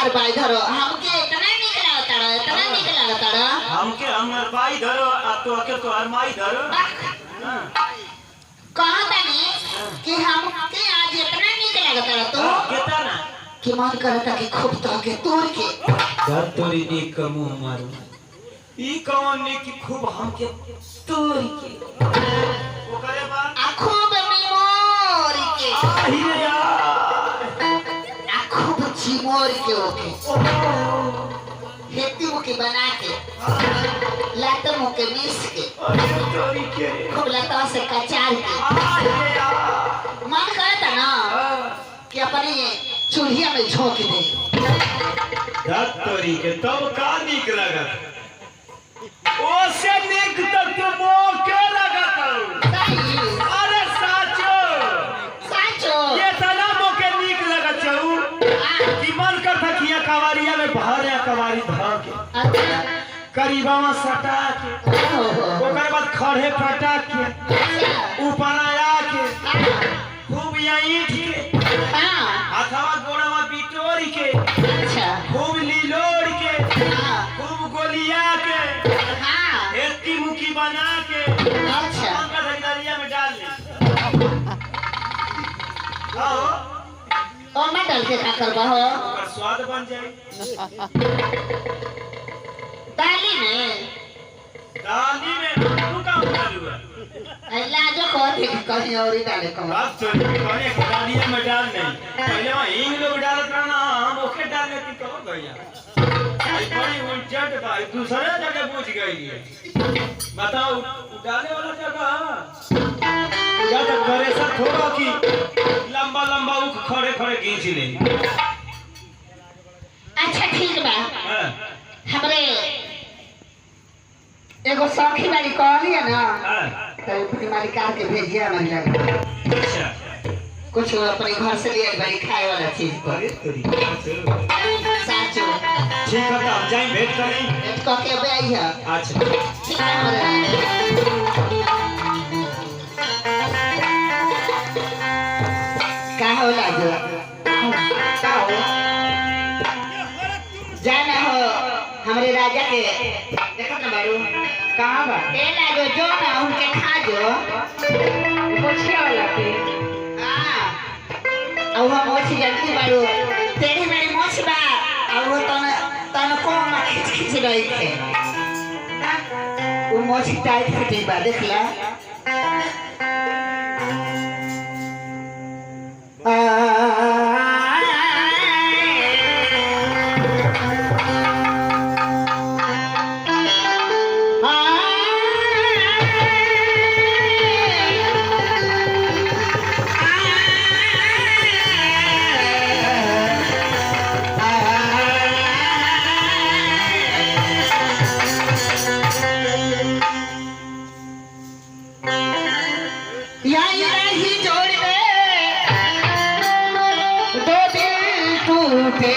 हमार बाई धरो हमके इतना निक लागता हमके हमर बाई धरो आ तो के तो हर माई धरो कहा तानी कि हमके आज इतना निक लागता तो केतना कि मन करता कि खूब तो के तोड़ के तोरी नी कमु मारू ई कौन ने कि खूब हमके तोड़ के ओकरे बाद आ खूब मिमोर के अरे यार आ खूब चिमोर के ओके खेती मुके बना के लातो मुके मिस के तोरी के खूब लता से कचार के अरे यार मन करता ना कि अपने चूल्हिया में झोंक दे तोरी के तब का निक लगत ओसे निक तक तो मोके लगत सही अरे साचो साचो ये तना मोके निक लगत छऊ कि मन करता कि या कवारिया में भर या कवारी धर के अच्छा करीबवा सटा के ओकर बाद खड़े फटा के ऊपर आया के खूब या ईंट के हां हाथवा गोड़वा बिटोरी के अच्छा खूब लीलोड़ के हां खूब गोलिया के हां एती मुखी बना के अच्छा का धरिया में डाल ले आओ और मैं डाल के का करबा हो ओकर स्वाद बन जाए दाली में दाली में तू का डालू लाजो को देख कहीं और ही डाले को बात तो कोने दालिया में डाल नहीं पहले वहां हींग लोग डालत रहना हम ओके डाल लेती तो भैया आई बड़ी उल्टट भाई दूसरे जगह पूछ गई है बताओ डाले वाला जगह या तो करे सा थोड़ा कि लंबा लंबा उख खड़े खड़े खींच ले अच्छा ठीक बा हां हमरे एगो सखी वाली कहली है ना हां तो अपनी मालिका के भेजिया महिला अच्छा कुछ अपने घर से ले भाई खाए वाला चीज को अरे तेरी साचो ठीक है तो हम जाएं भेंट करें एक को के आई है अच्छा ठीक है हमरे का होला जो का हो जाना हो हमरे राजा के देखो ना बारू कहां बा ए लागो जो ना उनके खा जो मोछे वाला के हां अब वो मोछी जल्दी बारू तेरी मेरी मोछ बा अब वो तन को ना खींच खींच रही थे वो मोछी टाइट फिटिंग बा देखला जोड़ दे दो दिल टूटे